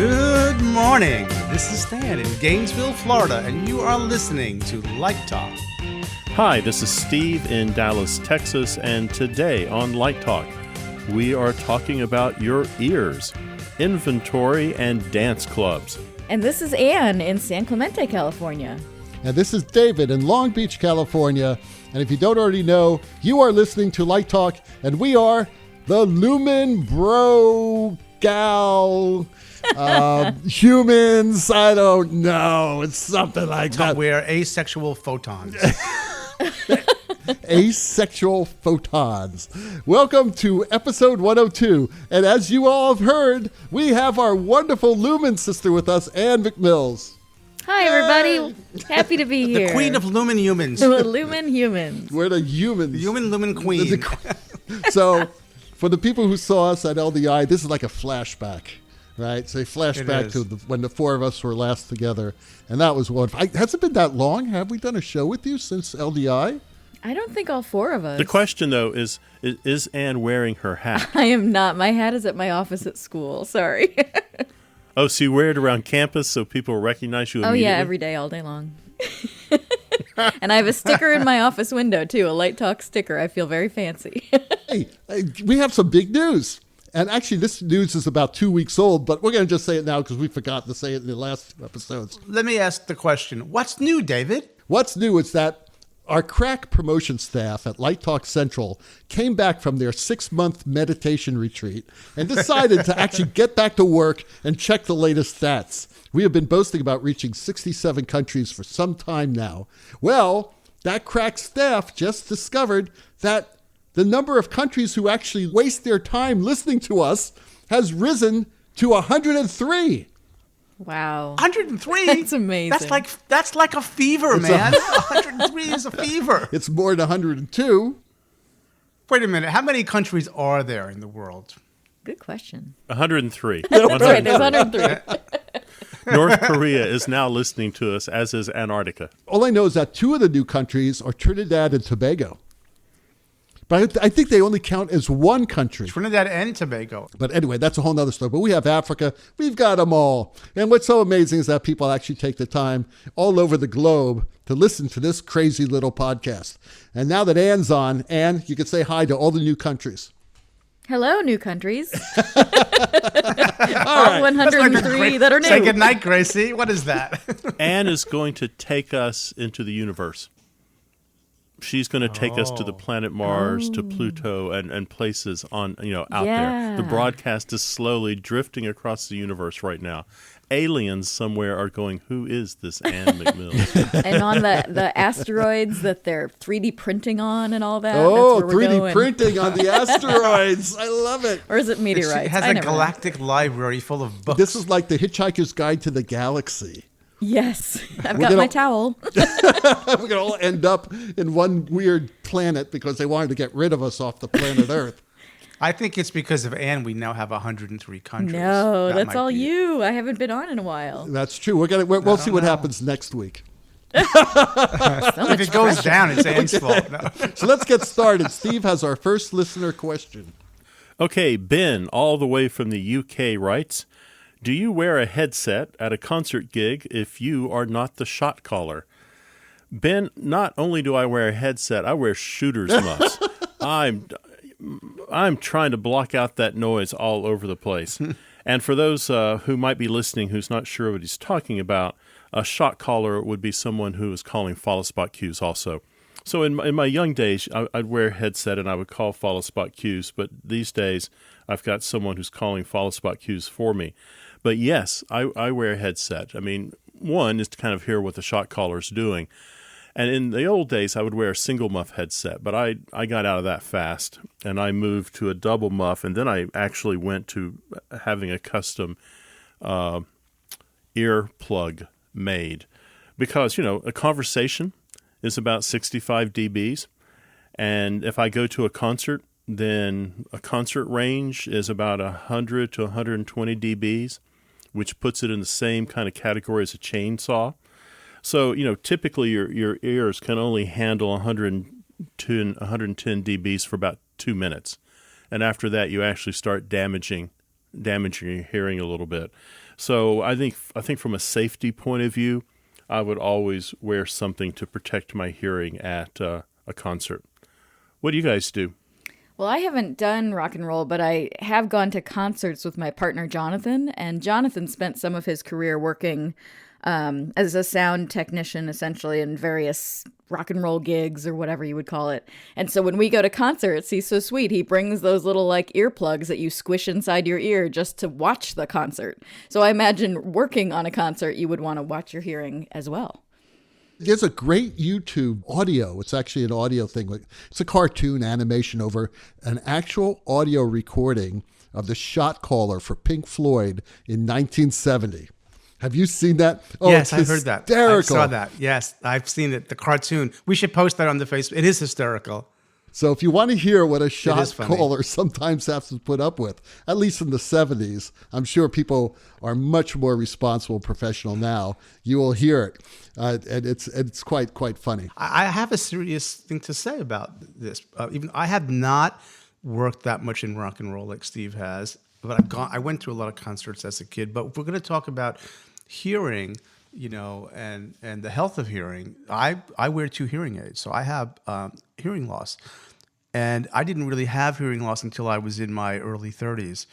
Good morning. This is Stan in Gainesville, Florida, and you are listening to Light Talk. Hi, this is Steve in Dallas, Texas, and today on Light Talk, we are talking about your ears, inventory, and dance clubs. And this is Anne in San Clemente, California. And this is David in Long Beach, California. And if you don't already know, you are listening to Light Talk, and we are the Lumen humans. I don't know. It's something like that. We're asexual photons. Asexual Photons. Welcome to episode 102. And as you all have heard, we have our wonderful Lumen sister with us, Anne McMills. Hi, everybody. Happy to be here. The queen of Lumen humans. The Lumen humans. We're the humans. The human Lumen queen. So, for the people who saw us at LDI, this is like a flashback, right? So, a flashback to when the four of us were last together. And that was one. Has it been that long? Have we done a show with you since LDI? I don't think all four of us. The question, though, is Anne wearing her hat? I am not. My hat is at my office at school. Sorry. Oh, so you wear it around campus so people recognize you immediately? Oh, yeah, every day, all day long. And I have a sticker in my office window, too, a Light Talk sticker. I feel very fancy. Hey, we have some big news. And actually, this news is about 2 weeks old, but we're going to just say it now because we forgot to say it in the last episodes. Let me ask the question. What's new, David? What's new is that our crack promotion staff at Light Talk Central came back from their 6-month meditation retreat and decided to actually get back to work and check the latest stats. We have been boasting about reaching 67 countries for some time now. Well, that crack staff just discovered that the number of countries who actually waste their time listening to us has risen to 103. Wow. 103? That's amazing. That's like a fever, man. 103 is a fever. It's more than 102. Wait a minute. How many countries are there in the world? Good question. 103. That's right. There's 103. North Korea is now listening to us, as is Antarctica. All I know is that 2 of the new countries are Trinidad and Tobago. But I think they only count as one country. Trinidad and Tobago. But anyway, that's a whole nother story. But we have Africa. We've got them all. And what's so amazing is that people actually take the time all over the globe to listen to this crazy little podcast. And now that Anne's on, Anne, you can say hi to all the new countries. Hello, new countries. All All 103 that are new. Say goodnight, Gracie. What is that? Anne is going to take us into the universe. She's going to take us to the planet Mars, to Pluto, and places on out there. The broadcast is slowly drifting across the universe right now. Aliens somewhere are going, who is this Anne McMills? And on the asteroids that they're 3D printing on and all that. Oh, that's where 3D printing on the asteroids. I love it. Or is it meteorites? It has a galactic library full of books. This is like the Hitchhiker's Guide to the Galaxy. Yes, I've got my towel. We're going to all end up in one weird planet because they wanted to get rid of us off the planet Earth. I think it's because of Anne we now have 103 countries. No, that's all you. I haven't been on in a while. That's true. We'll see what happens next week. If it goes down, it's Anne's fault. No. So let's get started. Steve has our first listener question. Okay, Ben, all the way from the UK, writes, do you wear a headset at a concert gig if you are not the shot caller? Ben, not only do I wear a headset, I wear shooter's muffs. I'm trying to block out that noise all over the place. And for those who might be listening who's not sure what he's talking about, a shot caller would be someone who is calling follow spot cues also. So in my young days, I'd wear a headset and I would call follow spot cues, but these days I've got someone who's calling follow spot cues for me. But yes, I wear a headset. I mean, one is to kind of hear what the shot caller is doing. And in the old days, I would wear a single muff headset, but I got out of that fast, and I moved to a double muff, and then I actually went to having a custom ear plug made. Because, a conversation is about 65 dBs, and if I go to a concert, then a concert range is about 100 to 120 dBs, which puts it in the same kind of category as a chainsaw. So, typically your ears can only handle 110 dBs for about 2 minutes. And after that, you actually start damaging damaging your hearing a little bit. So I think from a safety point of view, I would always wear something to protect my hearing at a concert. What do you guys do? Well, I haven't done rock and roll, but I have gone to concerts with my partner, Jonathan. And Jonathan spent some of his career working as a sound technician, essentially, in various rock and roll gigs or whatever you would call it. And so when we go to concerts, he's so sweet. He brings those little like earplugs that you squish inside your ear just to watch the concert. So I imagine working on a concert, you would want to watch your hearing as well. There's a great YouTube audio. It's actually an audio thing. It's a cartoon animation over an actual audio recording of the shot caller for Pink Floyd in 1970. Have you seen that? Oh, yes, it's I heard that. Hysterical. I saw that. Yes, I've seen it. The cartoon. We should post that on the Facebook. It is hysterical. So if you want to hear what a is shot funny. caller sometimes has to put up with, at least in the 70s, I'm sure people are much more responsible, professional now. You will hear it, and it's quite funny. I have a serious thing to say about this. Even I have not worked that much in rock and roll like Steve has, but I went to a lot of concerts as a kid. But if we're going to talk about hearing, and the health of hearing, I wear 2 hearing aids, so I have hearing loss, and I didn't really have hearing loss until I was in my early 30s,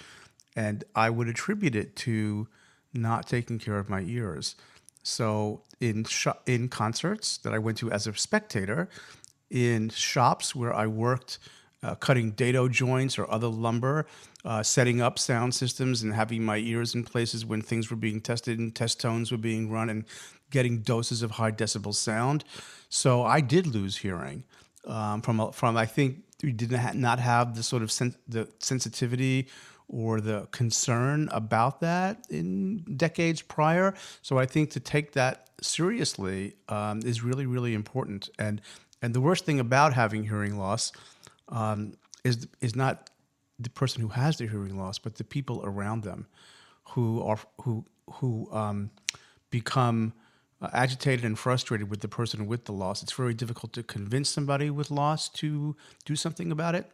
and I would attribute it to not taking care of my ears. So in concerts that I went to as a spectator, in shops where I worked cutting dado joints or other lumber, setting up sound systems and having my ears in places when things were being tested and test tones were being run and getting doses of high decibel sound. So I did lose hearing from I think we did not have the sort of the sensitivity or the concern about that in decades prior. So I think to take that seriously is really, really important. And the worst thing about having hearing loss is not the person who has the hearing loss, but the people around them who become agitated and frustrated with the person with the loss. It's very difficult to convince somebody with loss to do something about it.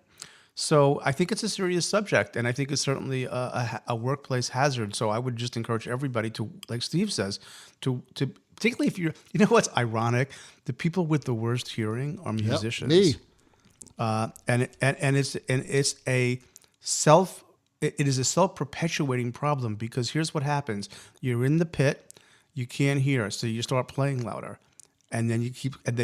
So I think it's a serious subject, and I think it's certainly a workplace hazard. So I would just encourage everybody to, like Steve says, to particularly if what's ironic, the people with the worst hearing are musicians. Yep, me. It is a self-perpetuating problem, because here's what happens: you're in the pit, you can't hear, so you start playing louder, and then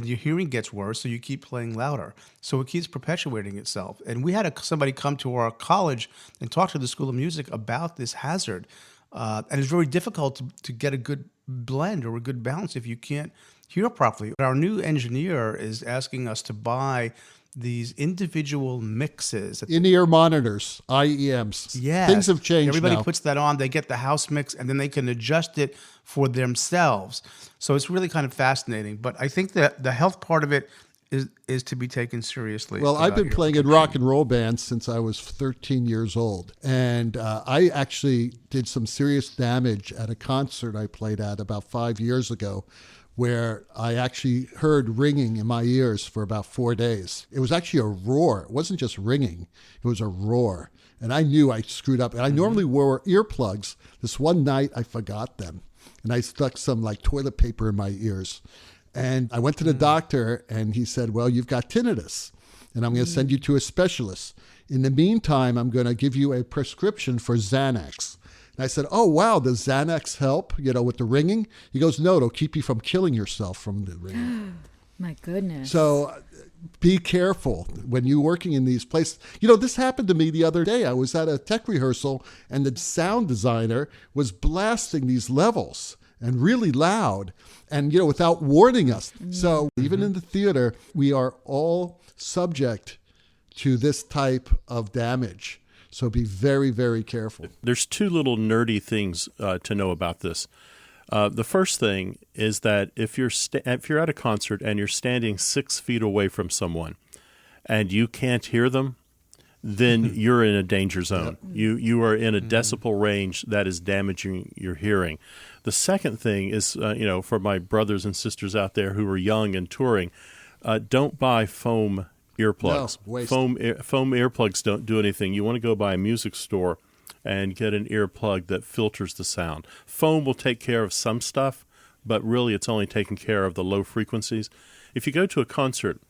your hearing gets worse, so you keep playing louder. So it keeps perpetuating itself. And we had somebody come to our college and talk to the School of Music about this hazard, and it's very difficult to get a good blend or a good balance if you can't hear properly. Our new engineer is asking us to buy these individual mixes. In-ear monitors, IEMs. Yeah. Things have changed Everybody now. puts that on. They get the house mix, and then they can adjust it for themselves. So it's really kind of fascinating. But I think that the health part of it is to be taken seriously. Well, I've been playing in rock and roll bands since I was 13 years old. And I actually did some serious damage at a concert I played at about 5 years ago, where I actually heard ringing in my ears for about 4 days. It was actually a roar. It wasn't just ringing. It was a roar. And I knew I screwed up. And I normally wore earplugs. This one night, I forgot them. And I stuck some like toilet paper in my ears. And I went to the doctor, and he said, well, you've got tinnitus, and I'm going to send you to a specialist. In the meantime, I'm going to give you a prescription for Xanax. And I said, oh, wow, does Xanax help, with the ringing? He goes, no, it'll keep you from killing yourself from the ringing. My goodness. So be careful when you're working in these places. This happened to me the other day. I was at a tech rehearsal, and the sound designer was blasting these levels and really loud and, without warning us. So even in the theater, we are all subject to this type of damage. So be very, very careful. There's 2 little nerdy things to know about this. The first thing is that if you're at a concert and you're standing 6 feet away from someone and you can't hear them, then you're in a danger zone. Yep. You are in a decibel range that is damaging your hearing. The second thing is, for my brothers and sisters out there who are young and touring, don't buy foam earplugs. No, waste. Foam earplugs don't do anything. You want to go by a music store and get an earplug that filters the sound. Foam will take care of some stuff, but really it's only taking care of the low frequencies. If you go to a concert,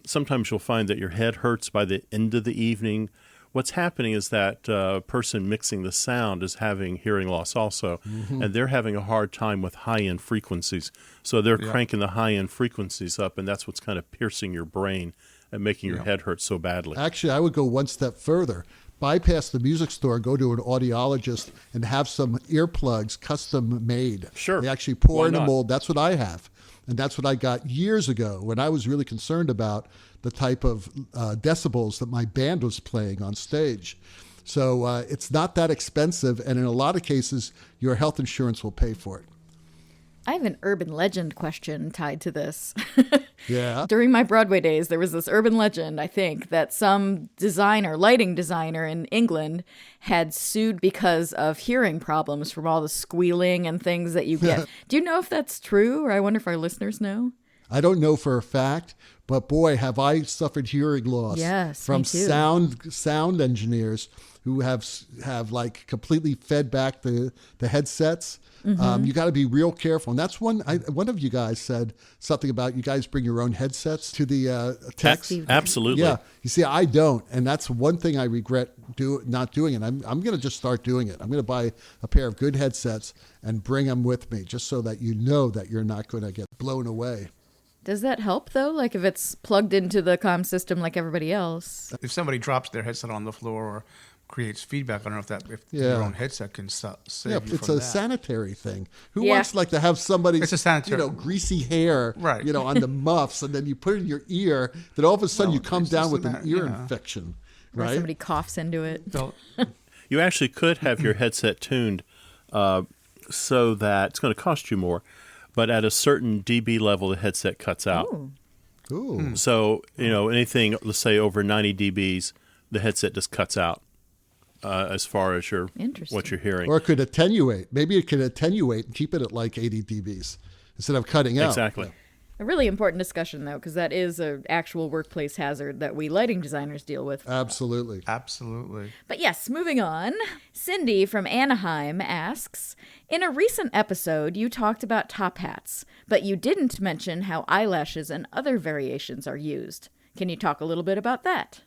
sometimes you'll find that your head hurts by the end of the evening. What's happening is that person mixing the sound is having hearing loss also, and they're having a hard time with high-end frequencies. So they're cranking the high-end frequencies up, and that's what's kind of piercing your brain and making your head hurt so badly. Actually, I would go one step further. Bypass the music store, go to an audiologist, and have some earplugs custom made. Sure. They actually pour Why in a not? mold. That's what I have. And that's what I got years ago when I was really concerned about the type of decibels that my band was playing on stage. So it's not that expensive, and in a lot of cases, your health insurance will pay for it. I have an urban legend question tied to this. Yeah. During my Broadway days, there was this urban legend, I think, that some lighting designer in England had sued because of hearing problems from all the squealing and things that you get. Do you know if that's true, or I wonder if our listeners know? I don't know for a fact, but boy, have I suffered hearing loss Yes, from me too. sound engineers who have like completely fed back the headsets. You got to be real careful, and that's one of you guys said something about you guys bring your own headsets to the techs. Absolutely. Yeah, you see, I don't, and that's one thing I regret not doing it. I'm going to just start doing it. I'm going to buy a pair of good headsets and bring them with me, just so that you know that you're not going to get blown away. Does that help, though? Like if it's plugged into the comm system like everybody else? If somebody drops their headset on the floor or creates feedback, I don't know if your own headset can save Yeah, you it's from a that. sanitary thing. Who Yeah. wants like to have somebody, It's a sanitary- greasy hair, Right. on the muffs, and then you put it in your ear, then all of a sudden No, you come it's down just with a an matter- ear yeah. infection, Or right? somebody coughs into it? Don't- You actually could have your headset tuned so that it's going to cost you more, but at a certain dB level, the headset cuts out. Ooh. Ooh. So, anything, let's say over 90 dBs, the headset just cuts out as far as Interesting. what you're hearing. Or it could attenuate. Maybe it could attenuate and keep it at like 80 dBs instead of cutting out. Exactly. A really important discussion, though, because that is an actual workplace hazard that we lighting designers deal with. Absolutely. Absolutely. But yes, moving on. Cindy from Anaheim asks, in a recent episode, you talked about top hats, but you didn't mention how eyelashes and other variations are used. Can you talk a little bit about that?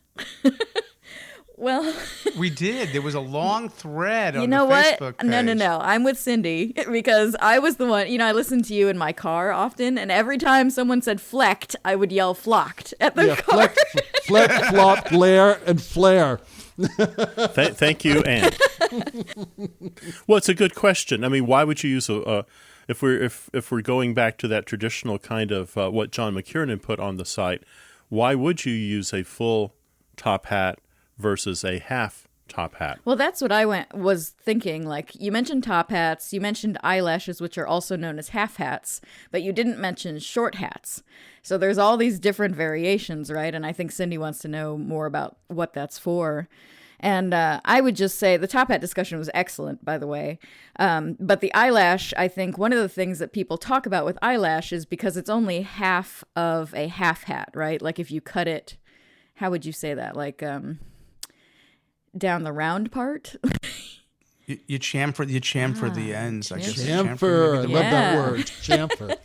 Well, We did. There was a long thread on you know the what? Facebook page. No. I'm with Cindy because I was the one, I listen to you in my car often, and every time someone said flecked, I would yell flocked at the car. Fleck, flop, glare, and flare. Thank you, Anne. Well, it's a good question. I mean, why would you use if we're going back to that traditional kind of what John McKiernan put on the site? Why would you use a full top hat versus a half top hat? Well, that's what I was thinking. Like, you mentioned top hats, you mentioned eyelashes, which are also known as half hats, but you didn't mention short hats. So there's all these different variations, right? And I think Cindy wants to know more about what that's for. And I would just say the top hat discussion was excellent, by the way. But the eyelash, I think one of the things that people talk about with eyelash is because it's only half of a half hat, right? Like if you cut it, how would you say that? Like, down the round part. You chamfer the ends. I guess. Chamfer. I love that Yeah. word. Chamfer.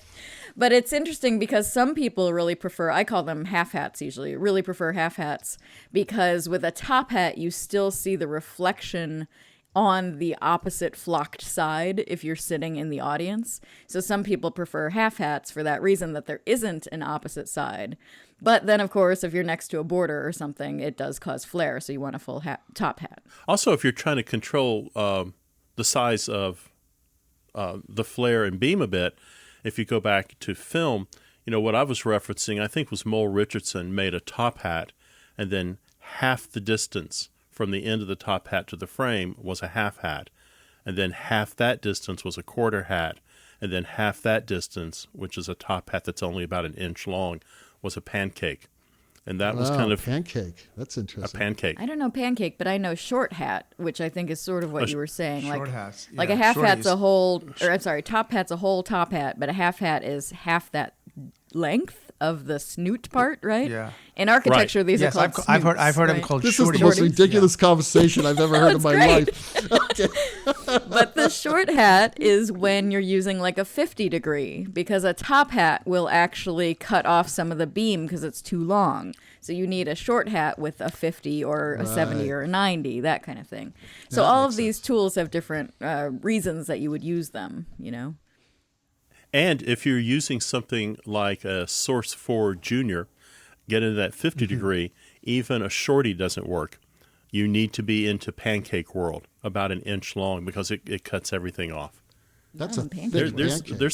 But it's interesting because some people really prefer, I call them half hats usually, really prefer half hats because with a top hat, you still see the reflection on the opposite flocked side if you're sitting in the audience. So some people prefer half hats for that reason, that there isn't an opposite side. But then, of course, if you're next to a border or something, it does cause flare, so you want a full top hat. Also, if you're trying to control the size of the flare and beam a bit, if you go back to film, what I was referencing, I think was Mole Richardson made a top hat, and then half the distance from the end of the top hat to the frame was a half hat, and then half that distance was a quarter hat, and then half that distance, which is a top hat that's only about an inch long, was a pancake. And that was kind of pancake. That's a interesting. pancake. I don't know pancake, but I know short hat, which I think is sort of what you were saying. Short like, hats. Like Yeah, a half hat's shorties. a whole, or I'm sorry, top hat's a whole top hat, but a half hat is half that length of the snoot part, right? Yeah. In architecture, Right. these Yes, are called I've heard snoots, them right? called This is shorty. the most Shorties? ridiculous conversation I've ever heard in my great. life. Okay. But the short hat is when you're using like a 50 degree, because a top hat will actually cut off some of the beam because it's too long. So you need a short hat with a 50 or a 70 or a 90, that kind of thing. So all of these tools have different reasons that you would use them, you know? And if you're using something like a Source 4 Junior, get into that 50 degree, even a shorty doesn't work. You need to be into pancake world, about an inch long, because it cuts everything off. That's a pancake. thick There's pancake.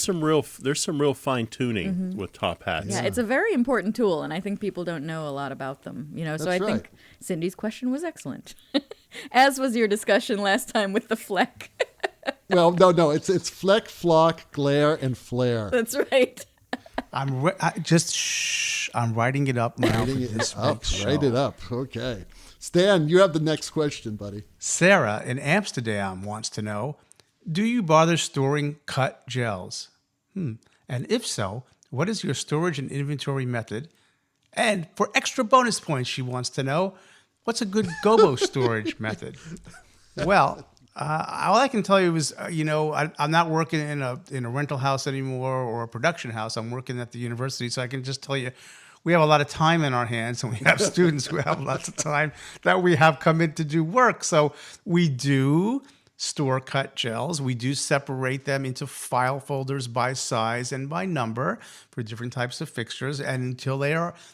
some real fine tuning with top hats. Yeah, it's a very important tool, and I think people don't know a lot about them, you know? So That's I think right. Cindy's question was excellent, as was your discussion last time with the fleck. Well, no, it's fleck, flock, glare, and flare. That's right. I'm writing it up now. Writing for it this up. week's Write show. it up. Okay. Stan, you have the next question, buddy. Sarah in Amsterdam wants to know, do you bother storing cut gels? And if so, what is your storage and inventory method? And for extra bonus points, she wants to know, what's a good Gobo storage method? Well, all I can tell you is, I'm not working in a rental house anymore or a production house. I'm working at the university, so I can just tell you, we have a lot of time in our hands, and we have students who have lots of time that we have come in to do work. So we do store cut gels. We do separate them into file folders by size and by number for different types of fixtures. And until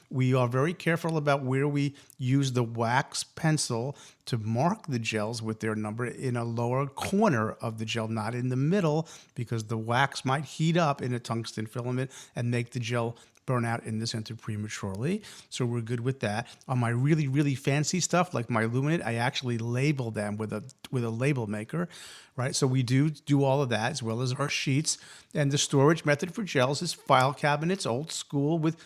we are very careful about where we use the wax pencil to mark the gels with their number in a lower corner of the gel, not in the middle, because the wax might heat up in a tungsten filament and make the gel burn out in the center prematurely. So we're good with that. On my really, really fancy stuff, like my Luminate, I actually label them with a label maker, right? So we do all of that, as well as our sheets. And the storage method for gels is file cabinets, old school, with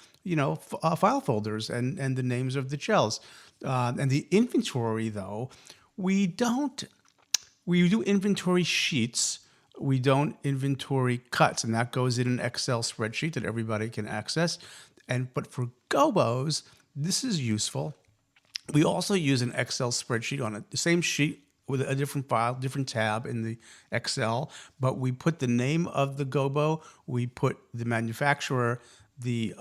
file folders and the names of the gels. And the inventory, though, we do inventory sheets. We don't inventory cuts, and that goes in an Excel spreadsheet that everybody can access. But for Gobos, this is useful. We also use an Excel spreadsheet on the same sheet with a different file, different tab in the Excel, but we put the name of the Gobo, we put the manufacturer, the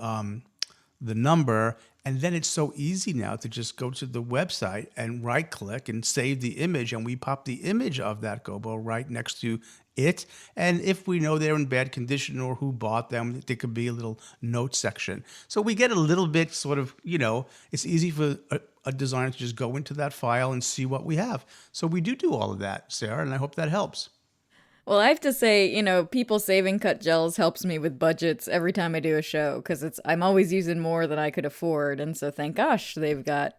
number, and then it's so easy now to just go to the website and right-click and save the image, and we pop the image of that Gobo right next to it. And if we know they're in bad condition or who bought them, there could be a little note section. So we get a little bit sort of, it's easy for a designer to just go into that file and see what we have. So we do all of that, Sarah, and I hope that helps. Well, I have to say, people saving cut gels helps me with budgets every time I do a show, because I'm always using more than I could afford. And so thank gosh they've got,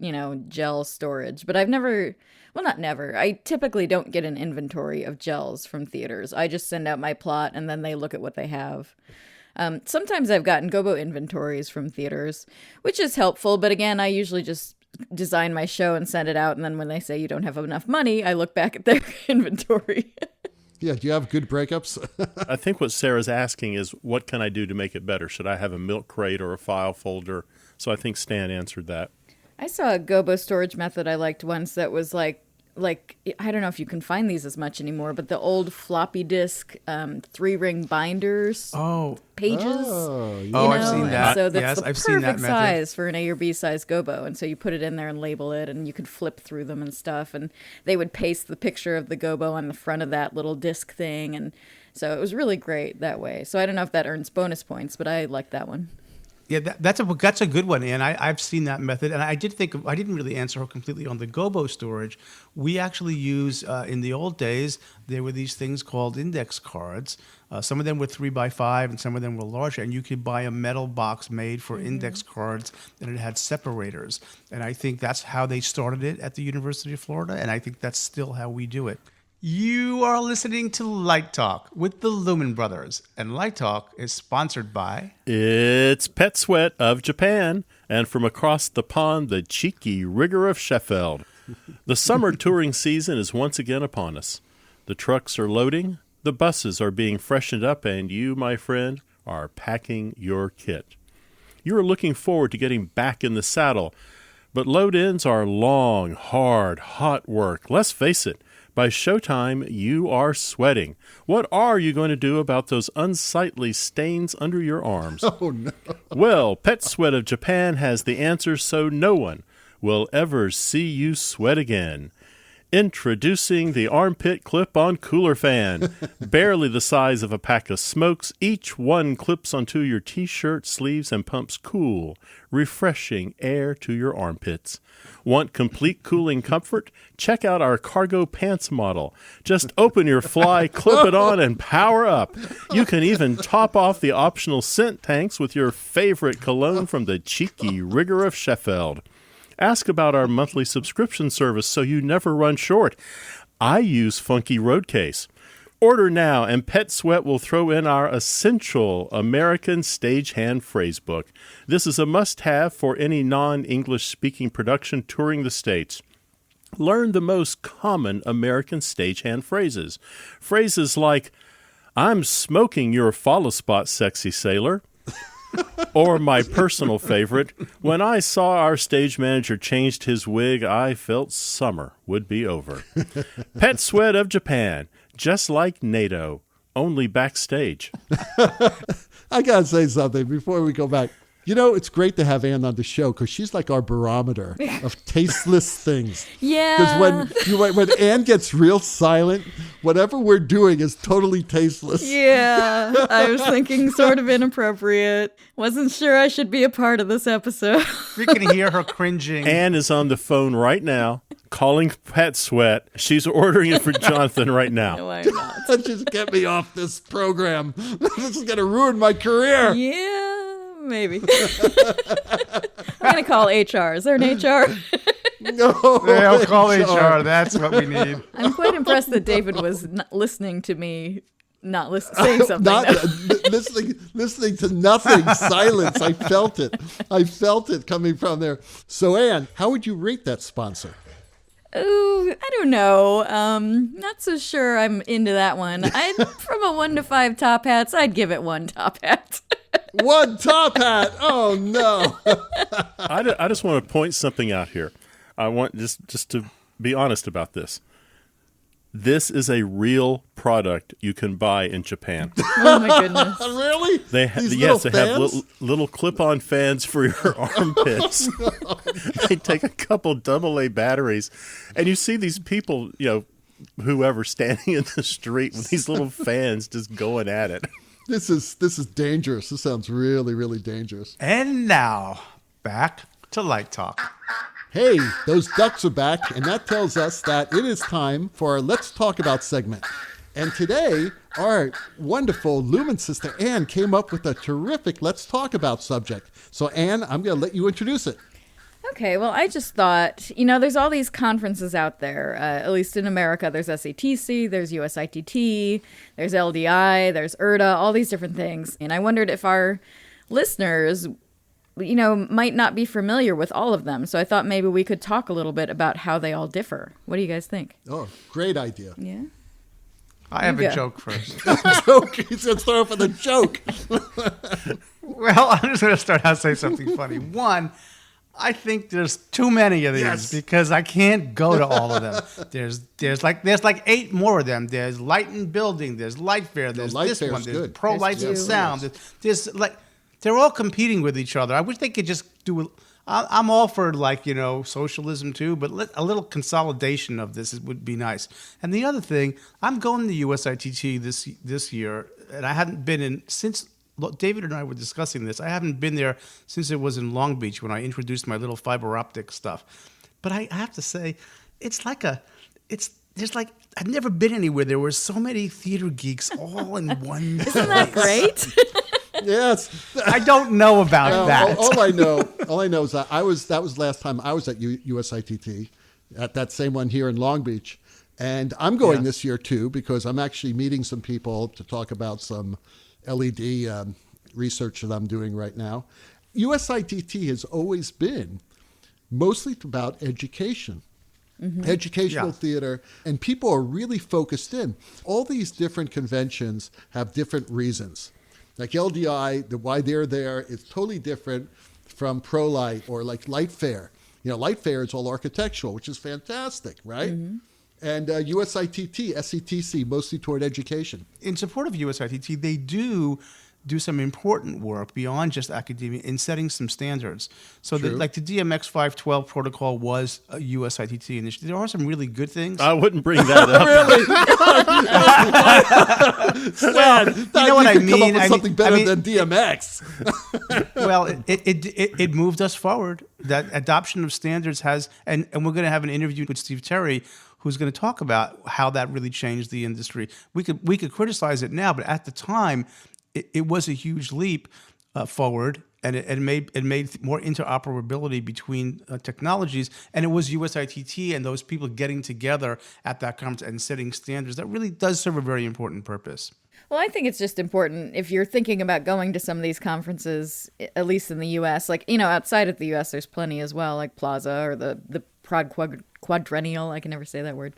gel storage. But I typically don't get an inventory of gels from theaters. I just send out my plot and then they look at what they have. Sometimes I've gotten Gobo inventories from theaters, which is helpful. But again, I usually just design my show and send it out. And then when they say you don't have enough money, I look back at their inventory. Yeah, do you have good breakups? I think what Sarah's asking is, what can I do to make it better? Should I have a milk crate or a file folder? So I think Stan answered that. I saw a Gobo storage method I liked once that was like I don't know if you can find these as much anymore, but the old floppy disk 3-ring binders pages. I've seen that. So that's Yes, the I've seen that perfect method. size for an A or B size Gobo. And so you put it in there and label it, and you could flip through them and stuff. And they would paste the picture of the Gobo on the front of that little disc thing. And so it was really great that way. So I don't know if that earns bonus points, but I like that one. Yeah, that's a good one, and I've seen that method, and I didn't really answer her completely on the Gobo storage. We actually use in the old days there were these things called index cards. Some of them were 3x5, and some of them were larger, and you could buy a metal box made for index cards, and it had separators. And I think that's how they started it at the University of Florida, and I think that's still how we do it. You are listening to Light Talk with the Lumen Brothers, and Light Talk is sponsored by... It's Pet Sweat of Japan, and from across the pond, the cheeky rigor of Sheffield. The summer touring season is once again upon us. The trucks are loading, the buses are being freshened up, and you, my friend, are packing your kit. you are looking forward to getting back in the saddle. But load-ins are long, hard, hot work. Let's face it, by showtime, you are sweating. What are you going to do about those unsightly stains under your arms? Oh, no. Well, Pet Sweat of Japan has the answer, so no one will ever see you sweat again. Introducing the Armpit Clip-On Cooler Fan. Barely the size of a pack of smokes, each one clips onto your t-shirt sleeves and pumps cool, refreshing air to your armpits. Want complete cooling comfort? Check out our cargo pants model. Just open your fly, clip it on, and power up. You can even top off the optional scent tanks with your favorite cologne from the cheeky rigor of Sheffield. Ask about our monthly subscription service so you never run short. I use Funky Roadcase. Order now, and Pet Sweat will throw in our essential American stagehand phrasebook. This is a must-have for any non-English speaking production touring the States. Learn the most common American stagehand phrases. Phrases like, "I'm smoking your follow spot, sexy sailor." Or my personal favorite, "When I saw our stage manager changed his wig, I felt summer would be over." Pet Sweat of Japan, just like NATO, only backstage. I got to say something before we go back. You know, it's great to have Anne on the show because she's like our barometer of tasteless things. Yeah. Because when Anne gets real silent, whatever we're doing is totally tasteless. Yeah, I was thinking sort of inappropriate. Wasn't sure I should be a part of this episode. We can hear her cringing. Anne is on the phone right now, calling Pet Sweat. She's ordering it for Jonathan right now. No, I'm not. Just get me off this program. This is going to ruin my career. Yeah, maybe. I'm going to call HR. Is there an HR? No. They'll call HR. That's what we need. I'm quite impressed that David was listening to me, not saying something. Not listening to nothing. Silence. I felt it. I felt it coming from there. So, Anne, how would you rate that sponsor? Ooh, I don't know. Not so sure I'm into that one. From a 1 to 5 top hats, I'd give it 1 top hat. 1 top hat. Oh, no. I just want to point something out here. I want just to be honest about this. This is a real product you can buy in Japan. Oh my goodness! Really? They have little clip-on fans for your armpits. They take a couple AA batteries, and you see these people, whoever standing in the street with these little fans just going at it. This is dangerous. This sounds really, really dangerous. And now, back to Light Talk. Hey, those ducks are back, and that tells us that it is time for our Let's Talk About segment. And today, our wonderful Lumen Sister Anne came up with a terrific Let's Talk About subject. So, Anne, I'm going to let you introduce it. Okay, well, I just thought, there's all these conferences out there, at least in America. There's SATC, there's USITT, there's LDI, there's IRTA, all these different things. And I wondered if our listeners might not be familiar with all of them. So I thought maybe we could talk a little bit about how they all differ. What do you guys think? Oh, great idea. Yeah. I have a joke first. Joke. He's going to start off with a joke. Well, I'm just going to start out and say something funny. One, I think there's too many of these because I can't go to all of them. There's like 8 more of them. There's Light and Building. There's Light Fair. There's this one. There's good. Pro Lights and Sound. There's like. They're all competing with each other. I wish they could just do. I'm all for socialism too, but a little consolidation of this would be nice. And the other thing, I'm going to USITT this year, and I hadn't been in since David and I were discussing this. I haven't been there since it was in Long Beach when I introduced my little fiber optic stuff. But I have to say, I've never been anywhere. There were so many theater geeks all in one place. Isn't that great? Yes. I don't know about that. All I know is that that was last time I was at USITT, at that same one here in Long Beach. And I'm going this year too, because I'm actually meeting some people to talk about some LED research that I'm doing right now. USITT has always been mostly about education. Mm-hmm. Educational theater, and people are really focused in. All these different conventions have different reasons. Like LDI, why they're there is totally different from ProLight or like LightFair. LightFair is all architectural, which is fantastic, right? Mm-hmm. And USITT, SETC, mostly toward education. In support of USITT, they do some important work beyond just academia in setting some standards. So like the DMX 512 protocol was a USITT initiative. There are some really good things. I wouldn't bring that up. Really? Well, you know what I Come up mean? with something better than DMX. Well, it moved us forward. That adoption of standards has, and we're going to have an interview with Steve Terry, who's going to talk about how that really changed the industry. We could criticize it now, but at the time, it was a huge leap forward, and it made more interoperability between technologies. And it was USITT and those people getting together at that conference and setting standards that really does serve a very important purpose. Well, I think it's just important if you're thinking about going to some of these conferences, at least in the U.S. Like, outside of the U.S., there's plenty as well, like Plaza or the quadrennial. I can never say that word.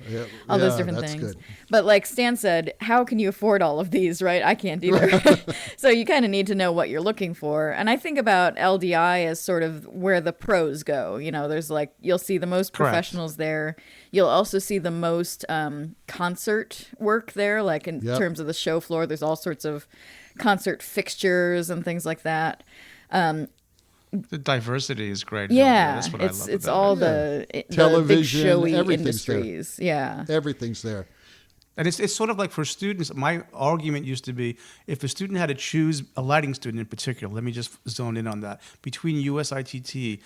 All those different things. Good. But like Stan said, how can you afford all of these, right? I can't either. So you kind of need to know what you're looking for. And I think about LDI as sort of where the pros go. There's like, you'll see the most professionals there. You'll also see the most concert work there, like in terms of the show floor. There's all sorts of concert fixtures and things like that. The diversity is great. Yeah, that's what I love. It's all the television, big showy everything's industries. There. Yeah, everything's there. And it's sort of like for students. My argument used to be, if a student had to choose, a lighting student in particular, let me just zone in on that, between USITT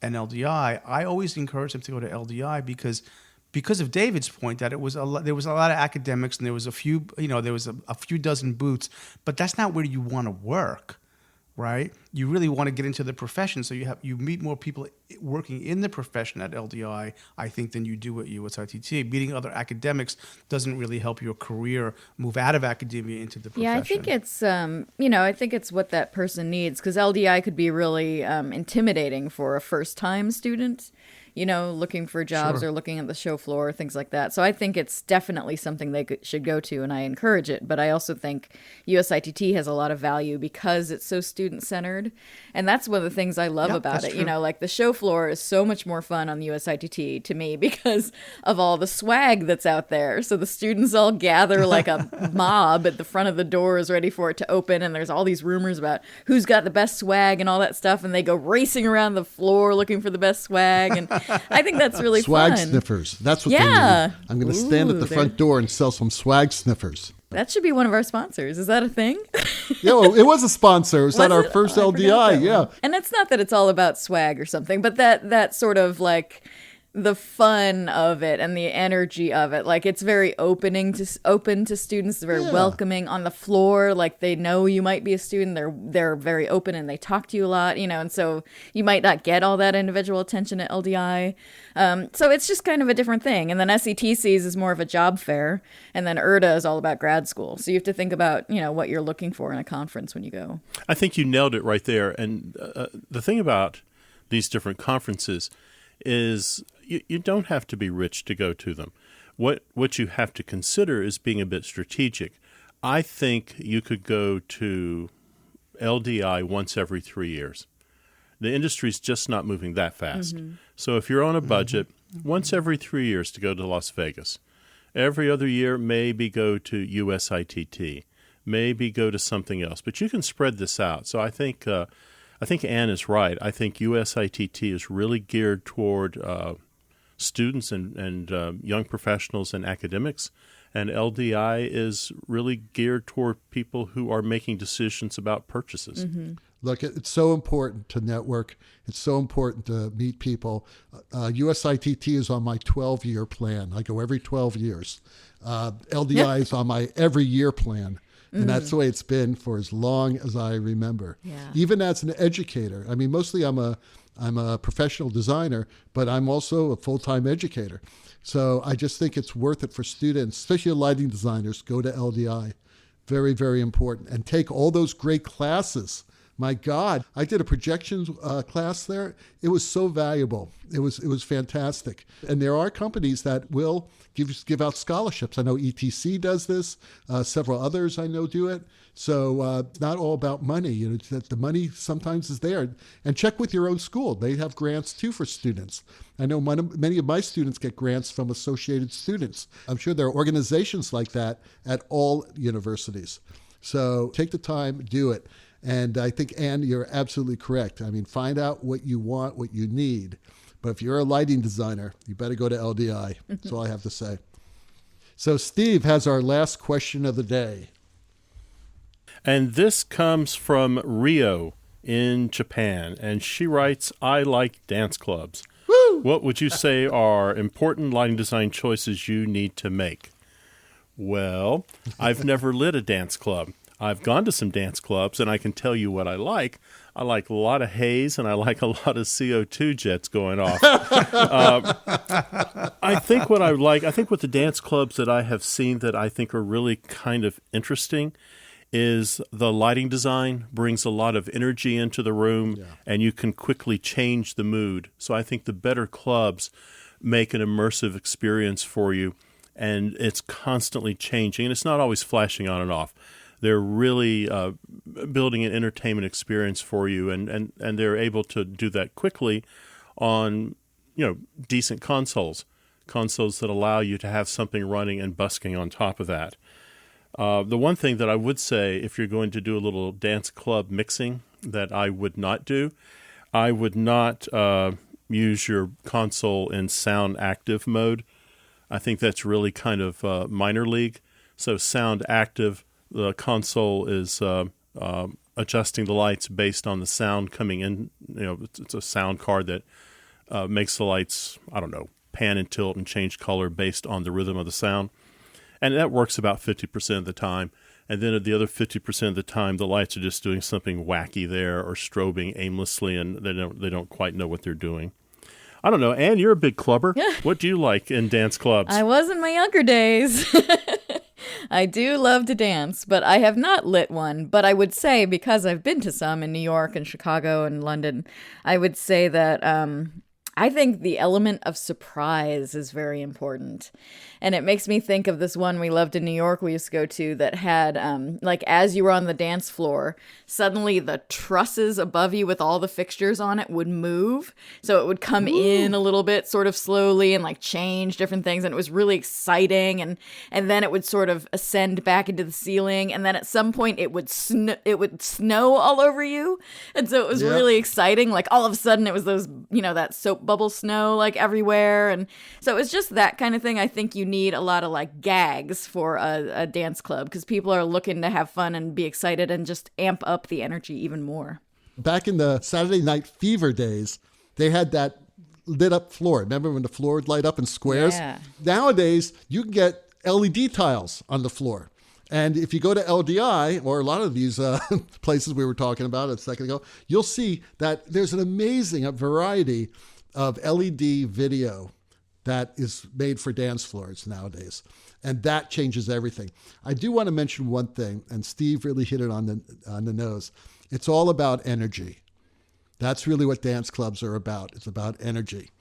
and LDI, I always encourage them to go to LDI because of David's point that there was a lot of academics and there was a few dozen booths, but that's not where you want to work. Right, you really want to get into the profession, so you meet more people working in the profession at LDI, I think, than you do at USITT. Meeting other academics doesn't really help your career move out of academia into the profession. Yeah, I think it's I think it's what that person needs, because LDI could be really intimidating for a first-time student. Looking for jobs or looking at the show floor, things like that. So I think it's definitely something they should go to, and I encourage it. But I also think USITT has a lot of value because it's so student-centered. And that's one of the things I love about it. True. Like the show floor is so much more fun on USITT to me because of all the swag that's out there. So the students all gather like a mob at the front of the doors ready for it to open, and there's all these rumors about who's got the best swag and all that stuff, and they go racing around the floor looking for the best swag. And I think that's really swag fun. Swag sniffers. That's what they need. I'm going to stand at the front door and sell some swag sniffers. That should be one of our sponsors. Is that a thing? Yeah, well, it was a sponsor. It was at our first LDI. Yeah. And it's not that it's all about swag or something, but that sort of like the fun of it and the energy of it. Like it's very open to students, very welcoming on the floor. Like they know you might be a student. They're very open and they talk to you a lot, and so you might not get all that individual attention at LDI. So it's just kind of a different thing. And then SETC's is more of a job fair, and then IRTA is all about grad school. So you have to think about, what you're looking for in a conference when you go. I think you nailed it right there. And the thing about these different conferences is you don't have to be rich to go to them. What you have to consider is being a bit strategic. I think you could go to LDI once every 3 years. The industry's just not moving that fast. Mm-hmm. So if you're on a budget, once every 3 years to go to Las Vegas. Every other year, maybe go to USITT. Maybe go to something else. But you can spread this out. So I think Anne is right. I think USITT is really geared toward students and young professionals and academics, and LDI is really geared toward people who are making decisions about purchases. Mm-hmm. Look, it's so important to network. It's so important to meet people. USITT is on my 12-year plan. I go every 12 years. LDI is on my every year plan. And that's the way it's been for as long as I remember. Yeah. Even as an educator. I mean, mostly I'm a professional designer, but I'm also a full-time educator. So I just think it's worth it for students, especially lighting designers, go to LDI. Very, very important. And take all those great classes My God, I did a projections class there. It was so valuable. It was fantastic. And there are companies that will give out scholarships. I know ETC does this. Several others I know do it. So it's not all about money. You know, the money sometimes is there. And check with your own school. They have grants too for students. I know many of my students get grants from Associated Students. I'm sure there are organizations like that at all universities. So take the time, do it. And I think, Anne, you're absolutely correct. I mean, find out what you want, what you need. But if you're a lighting designer, you better go to LDI. That's all I have to say. So Steve has our last question of the day. And this comes from Rio in Japan. And she writes, I like dance clubs. Woo! What would you say are important lighting design choices you need to make? Well, I've never lit a dance club. I've gone to some dance clubs, and I can tell you what I like. I like a lot of haze, and I like a lot of CO2 jets going off. I think what with the dance clubs that I have seen that I think are really kind of interesting is the lighting design brings a lot of energy into the room, and you can quickly change the mood. So I think the better clubs make an immersive experience for you, and it's constantly changing, and it's not always flashing on and off. They're really building an entertainment experience for you, and they're able to do that quickly on, decent consoles that allow you to have something running and busking on top of that. The one thing that I would say, if you're going to do a little dance club mixing, that I would not do, I would not use your console in sound active mode. I think that's really kind of minor league. So sound active, the console is adjusting the lights based on the sound coming in. It's a sound card that makes the lights, pan and tilt and change color based on the rhythm of the sound. And that works about 50% of the time. And then at the other 50% of the time, the lights are just doing something wacky there or strobing aimlessly, and they don't quite know what they're doing. I don't know. Anne, you're a big clubber. What do you like in dance clubs? I was in my younger days. I do love to dance, but I have not lit one. But I would say, because I've been to some in New York and Chicago and London, I would say that I think the element of surprise is very important. And it makes me think of this one we loved in New York we used to go to that had, as you were on the dance floor, suddenly the trusses above you with all the fixtures on it would move. So it would come in a little bit sort of slowly and change different things. And it was really exciting. And then it would sort of ascend back into the ceiling. And then at some point it would snow all over you. And so it was really exciting. All of a sudden it was those, that soap bubble snow everywhere. And so it was just that kind of thing. I think you need a lot of gags for a dance club because people are looking to have fun and be excited and just amp up the energy even more. Back in the Saturday Night Fever days, they had that lit up floor. Remember when the floor would light up in squares? Yeah. Nowadays, you can get LED tiles on the floor. And if you go to LDI or a lot of these places we were talking about a second ago, you'll see that there's an amazing variety of LED video that is made for dance floors nowadays. And that changes everything. I do want to mention one thing, and Steve really hit it on the nose. It's all about energy. That's really what dance clubs are about. It's about energy.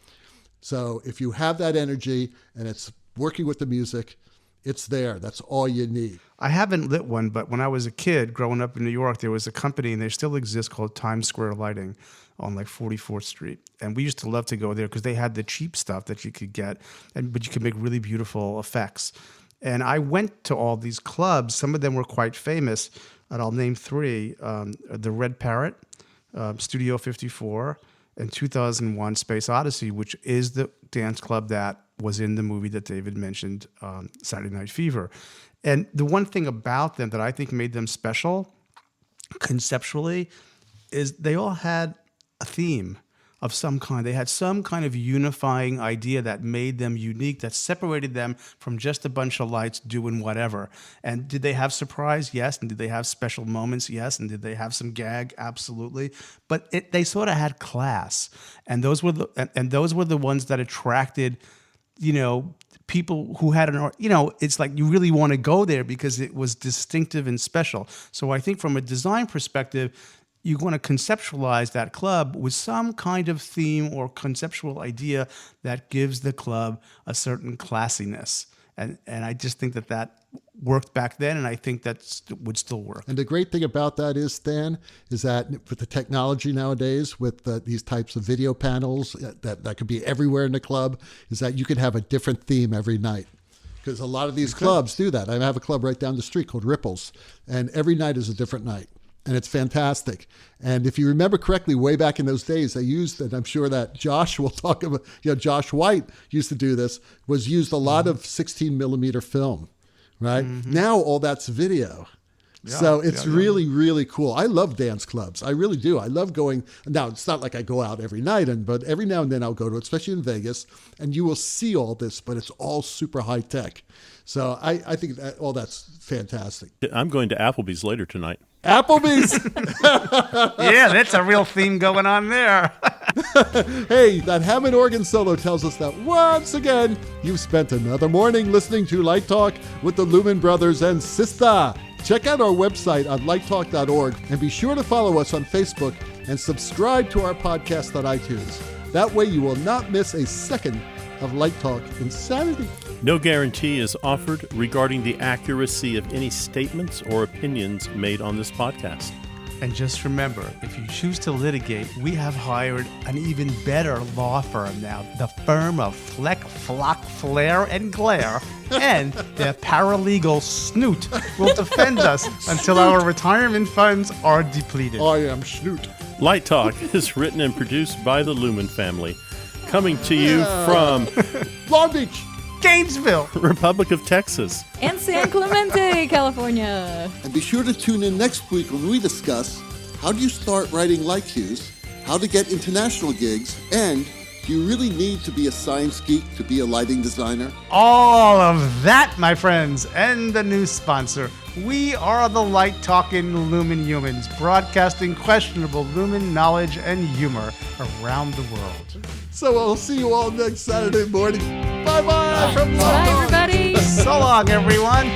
So if you have that energy and it's working with the music, it's there. That's all you need. I haven't lit one, but when I was a kid growing up in New York, there was a company, and they still exist, called Times Square Lighting on 44th Street. And we used to love to go there because they had the cheap stuff that you could get, but you could make really beautiful effects. And I went to all these clubs. Some of them were quite famous, and I'll name three. The Red Parrot, Studio 54, and 2001 Space Odyssey, which is the dance club that was in the movie that David mentioned, Saturday Night Fever. And the one thing about them that I think made them special conceptually is they all had a theme of some kind. They had some kind of unifying idea that made them unique, that separated them from just a bunch of lights doing whatever. And did they have surprise? Yes. And did they have special moments? Yes. And did they have some gag? Absolutely. But they sort of had class. And those were the ones that attracted, people who had it's like you really want to go there because it was distinctive and special. So I think from a design perspective, you want to conceptualize that club with some kind of theme or conceptual idea that gives the club a certain classiness. And I just think that worked back then, and I think that would still work. And the great thing about that is, Stan, is that with the technology nowadays, with these types of video panels that could be everywhere in the club, is that you can have a different theme every night. Because a lot of these clubs do that. I have a club right down the street called Ripples, and every night is a different night. And it's fantastic. And if you remember correctly, way back in those days, they used, and I'm sure that Josh will talk about, Josh White used to do this, was used a lot of 16 millimeter film, right? Now all that's video. So it's really, really cool. I love dance clubs. I really do. I love going. Now, it's not like I go out every night, but every now and then I'll go to it, especially in Vegas, and you will see all this, but it's all super high tech. So I think that all that's fantastic. I'm going to Applebee's later tonight. Applebee's! Yeah, that's a real theme going on there. Hey, that Hammond organ solo tells us that once again, you've spent another morning listening to Light Talk with the Lumen Brothers and Sister. Check out our website on lighttalk.org and be sure to follow us on Facebook and subscribe to our podcast on iTunes. That way you will not miss a second of Light Talk insanity. No guarantee is offered regarding the accuracy of any statements or opinions made on this podcast. And just remember, if you choose to litigate, we have hired an even better law firm now, the firm of Fleck, Flock, Flare, and Glare, and their paralegal Snoot will defend us until our retirement funds are depleted. I am Snoot. Light Talk is written and produced by the Lumen family, coming to you from Long Beach. Gainesville, Republic of Texas. And San Clemente, California. And be sure to tune in next week when we discuss how do you start writing light cues, how to get international gigs, and do you really need to be a science geek to be a lighting designer? all of that, my friends, and the new sponsor. We are the light-talking Lumen Humans, broadcasting questionable Lumen knowledge and humor around the world. So we'll see you all next Saturday morning. Bye-bye from Bye, London. everybody. So long, everyone.